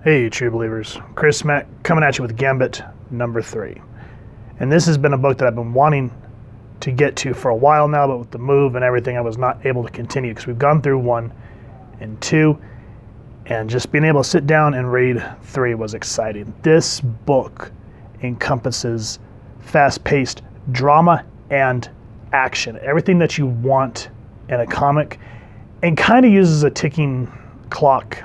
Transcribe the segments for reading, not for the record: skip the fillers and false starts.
Hey, true believers. Chris Mack coming at you with Gambit number 3. And this has been a book that I've been wanting to get to for a while now, but with the move and everything, I was not able to continue because we've gone through 1 and 2, and just being able to sit down and read 3 was exciting. This book encompasses fast-paced drama and action, everything that you want in a comic, and kind of uses a ticking clock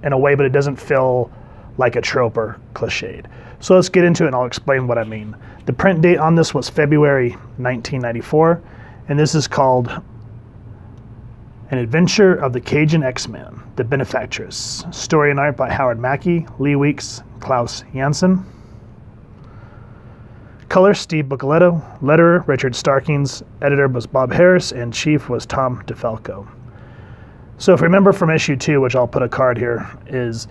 in a way, but it doesn't feel like a trope or cliched. So let's get into it and I'll explain what I mean. The print date on this was February 1994, and this is called An Adventure of the Cajun X-Men, The Benefactress. Story and art by Howard Mackey, Lee Weeks, Klaus Janson. Color, Steve Buccellato. Letterer, Richard Starkings. Editor was Bob Harris, and chief was Tom DeFalco. So if you remember from issue 2, which I'll put a card here, is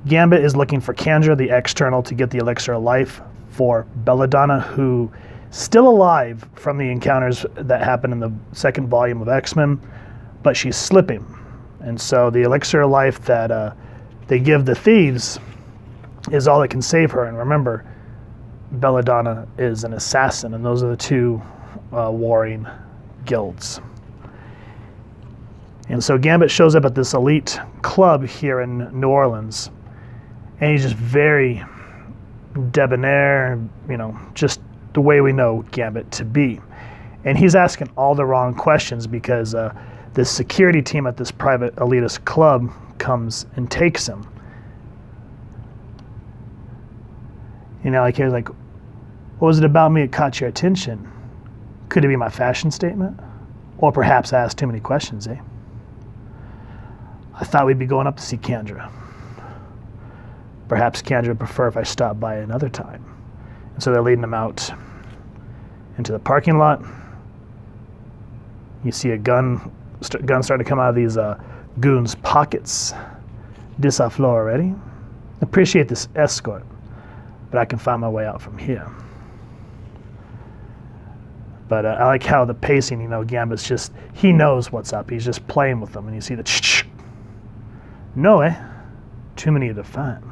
Gambit is looking for Kandra, the external, to get the elixir of life for Belladonna, who still alive from the encounters that happened in the 2nd volume of X-Men, but she's slipping. And so the elixir of life that they give the thieves is all that can save her. And remember, Belladonna is an assassin, and those are the 2 warring guilds. And so Gambit shows up at this elite club here in New Orleans, and he's just very debonair, just the way we know Gambit to be. And he's asking all the wrong questions because this security team at this private elitist club comes and takes him. He was like, what was it about me that caught your attention? Could it be my fashion statement? Or perhaps I asked too many questions, eh? I thought we'd be going up to see Kandra. Perhaps Kandra would prefer if I stopped by another time. And so they're leading him out into the parking lot. You see a gun starting to come out of these goons' pockets. Dis a floor already. Appreciate this escort, but I can find my way out from here. But I like how the pacing, Gambit's just, he knows what's up. He's just playing with them, and you see the No, too many to find.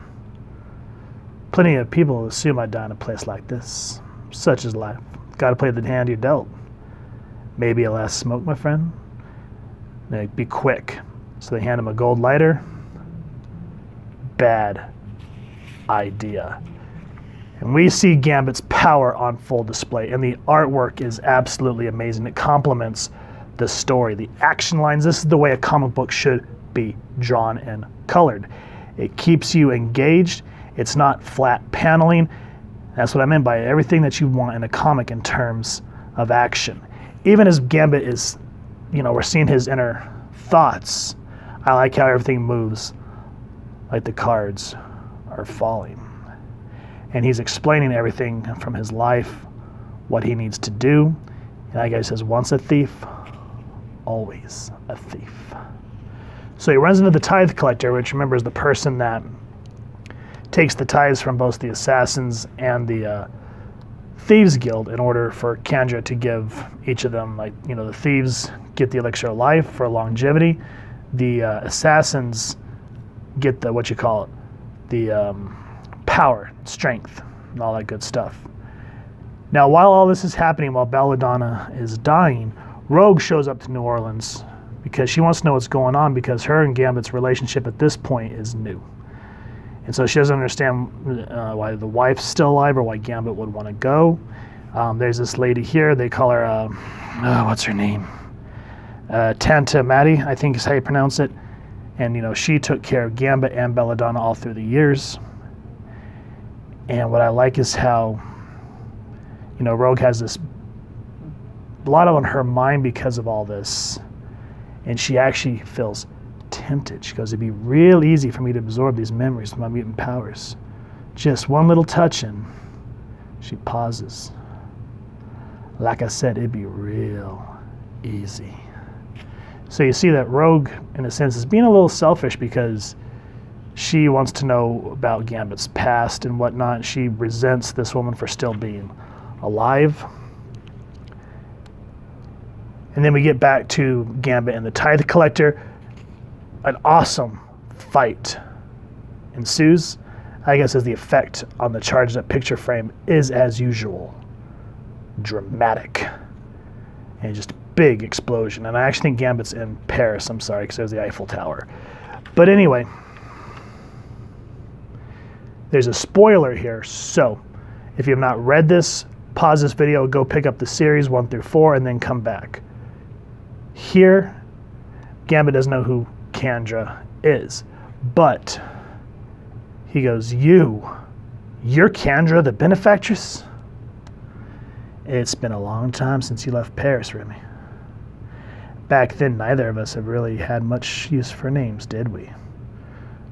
Plenty of people assume I'd die in a place like this. Such is life. Gotta play the hand you're dealt. Maybe a last smoke, my friend? Be quick. So they hand him a gold lighter. Bad idea. And we see Gambit's power on full display, and the artwork is absolutely amazing. It complements the story, the action lines. This is the way a comic book should be drawn and colored. It keeps you engaged. It's not flat paneling. That's what I meant by everything that you want in a comic in terms of action. Even as Gambit is, we're seeing his inner thoughts. I like how everything moves like the cards are falling. And he's explaining everything from his life, what he needs to do. And that guy says, once a thief, always a thief. So he runs into the tithe collector, which remember is the person that takes the tithes from both the assassins and the thieves guild in order for Kandra to give each of them, the thieves get the elixir of life for longevity. The assassins get the, the power, strength, and all that good stuff. Now, while all this is happening, while Belladonna is dying, Rogue shows up to New Orleans because she wants to know what's going on, because her and Gambit's relationship at this point is new. And so she doesn't understand why the wife's still alive or why Gambit would want to go. There's this lady here, they call her, what's her name? Tanta Maddie, I think is how you pronounce it. And, she took care of Gambit and Belladonna all through the years. And what I like is how, Rogue has this, a lot on her mind because of all this. And she actually feels tempted. She goes, it'd be real easy for me to absorb these memories with my mutant powers. Just one little touch and she pauses. Like I said, it'd be real easy. So you see that Rogue, in a sense, is being a little selfish because she wants to know about Gambit's past and whatnot. She resents this woman for still being alive. And then we get back to Gambit and the Tithe Collector. An awesome fight ensues, I guess, as the effect on the charged up picture frame is, as usual, dramatic. And just a big explosion. And I actually think Gambit's in Paris, I'm sorry, because there's the Eiffel Tower. But anyway, there's a spoiler here, so if you have not read this, pause this video, go pick up the series 1 through 4, and then come back. Here, Gambit doesn't know who Kendra is, but he goes, you're Kendra, the benefactress? It's been a long time since you left Paris, Remy. Back then, neither of us have really had much use for names, did we?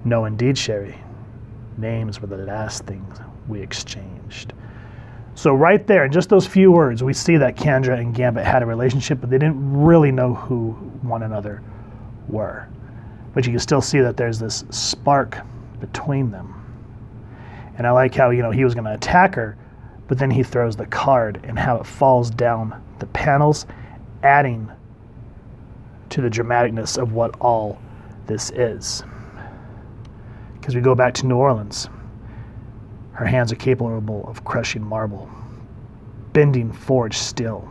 No, indeed, Sherry. Names were the last things we exchanged. So right there, in just those few words, we see that Kendra and Gambit had a relationship, but they didn't really know who one another were. But you can still see that there's this spark between them. And I like how, he was going to attack her, but then he throws the card and how it falls down the panels, adding to the dramaticness of what all this is. Because we go back to New Orleans. Her hands are capable of crushing marble, bending forged steel.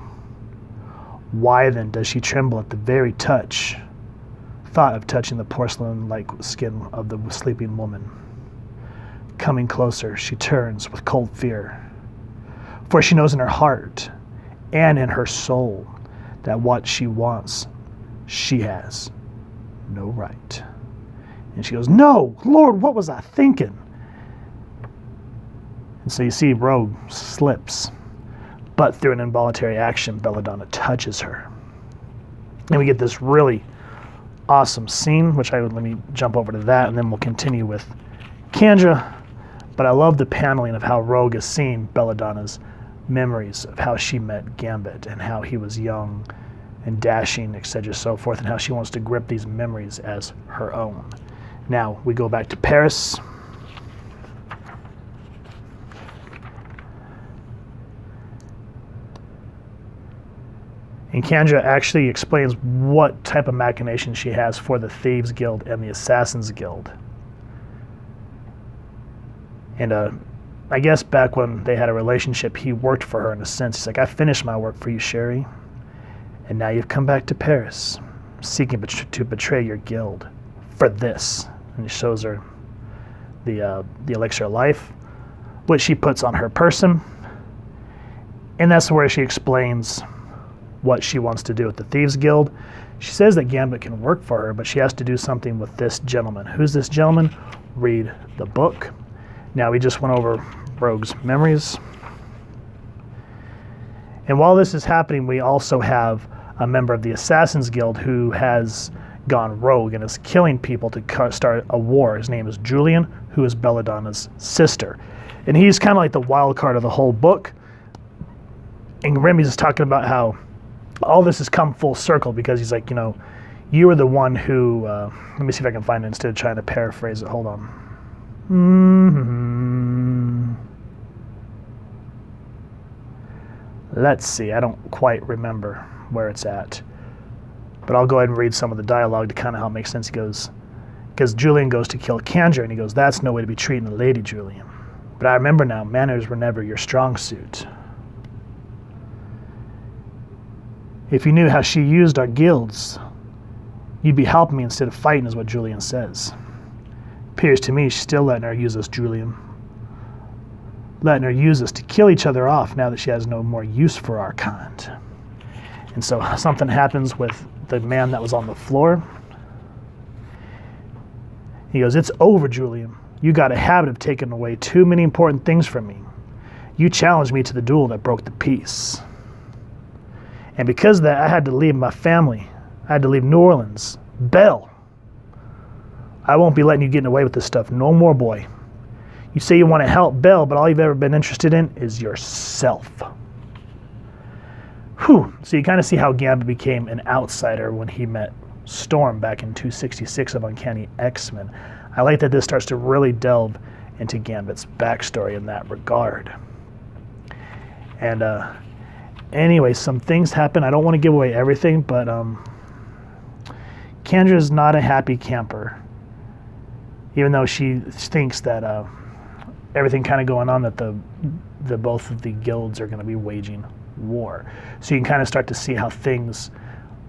Why then does she tremble at the very thought of touching the porcelain-like skin of the sleeping woman? Coming closer, she turns with cold fear, for she knows in her heart and in her soul that what she wants, she has no right. And she goes, no, Lord, what was I thinking? And so you see Rogue slips, but through an involuntary action, Belladonna touches her. And we get this really awesome scene, let me jump over to that, and then we'll continue with Kendra. But I love the paneling of how Rogue is seeing Belladonna's memories of how she met Gambit and how he was young and dashing, etc., so forth, and how she wants to grip these memories as her own. Now, we go back to Paris. And Kendra actually explains what type of machination she has for the Thieves Guild and the Assassins Guild. And I guess back when they had a relationship, he worked for her in a sense. He's like, I finished my work for you, Sherry. And now you've come back to Paris, seeking to betray your guild for this. And he shows her the elixir of life, which she puts on her person. And that's where she explains what she wants to do with the Thieves Guild. She says that Gambit can work for her, but she has to do something with this gentleman. Who's this gentleman? Read the book. Now, we just went over Rogue's memories. And while this is happening, we also have a member of the Assassins Guild who has gone rogue and is killing people to start a war. His name is Julian, who is Belladonna's sister. And he's kind of like the wild card of the whole book. And Remy's just talking about how all this has come full circle because he's like, you were the one who, let me see if I can find it instead of trying to paraphrase it. Hold on. Let's see, I don't quite remember where it's at. But I'll go ahead and read some of the dialogue to kind of how it makes sense. He goes, because Julian goes to kill Kendra, and he goes, that's no way to be treating a lady, Julian. But I remember now, manners were never your strong suit. If you knew how she used our guilds, you'd be helping me instead of fighting, is what Julian says. Appears to me she's still letting her use us, Julian. Letting her use us to kill each other off now that she has no more use for our kind. And so something happens with the man that was on the floor. He goes, it's over, Julian. You got a habit of taking away too many important things from me. You challenged me to the duel that broke the peace. And because of that, I had to leave my family. I had to leave New Orleans. Belle, I won't be letting you get away with this stuff no more, boy. You say you want to help Belle, but all you've ever been interested in is yourself. Whew. So you kind of see how Gambit became an outsider when he met Storm back in 266 of Uncanny X-Men. I like that this starts to really delve into Gambit's backstory in that regard. And anyway, some things happen. I don't want to give away everything, but Kendra's not a happy camper. even though she thinks that everything kind of going on, that the both of the guilds are going to be waging war. So you can kind of start to see how things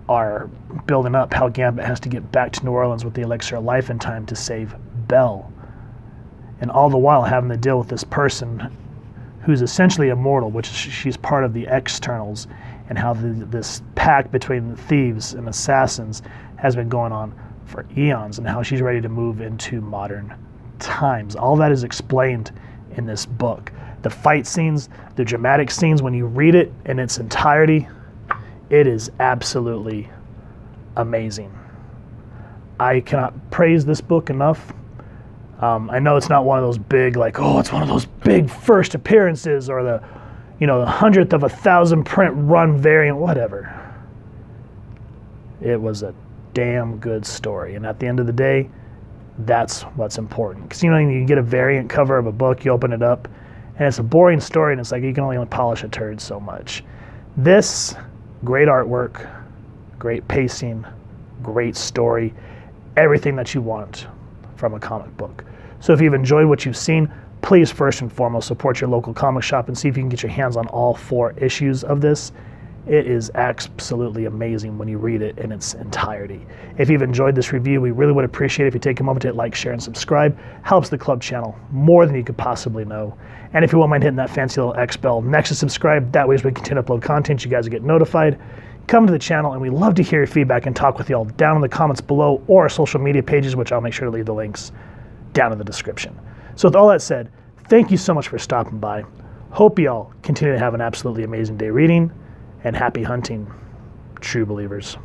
are building up, how Gambit has to get back to New Orleans with the elixir of life in time to save Belle. And all the while having to deal with this person who's essentially immortal, which she's part of the externals, and how this pact between the thieves and assassins has been going on for eons, and how she's ready to move into modern times. All that is explained in this book. The fight scenes, the dramatic scenes, when you read it in its entirety, it is absolutely amazing. I cannot praise this book enough. I know it's not one of those big, like, oh, it's one of those big first appearances, or the 100th of 1,000 print run variant, whatever. It was a damn good story, and at the end of the day, that's what's important. Because you get a variant cover of a book, you open it up, and it's a boring story, and it's like you can only polish a turd so much. This, great artwork, great pacing, great story, everything that you want from a comic book. So if you've enjoyed what you've seen, please first and foremost support your local comic shop and see if you can get your hands on all 4 issues of this. It is absolutely amazing when you read it in its entirety. If you've enjoyed this review, we really would appreciate it if you take a moment to hit like, share, and subscribe. Helps the club channel more than you could possibly know. And if you won't mind hitting that fancy little X bell next to subscribe, that way as we continue to upload content, you guys will get notified. Come to the channel, and we love to hear your feedback and talk with y'all down in the comments below, or our social media pages, which I'll make sure to leave the links down in the description. So with all that said, thank you so much for stopping by. Hope y'all continue to have an absolutely amazing day reading, and happy hunting, true believers.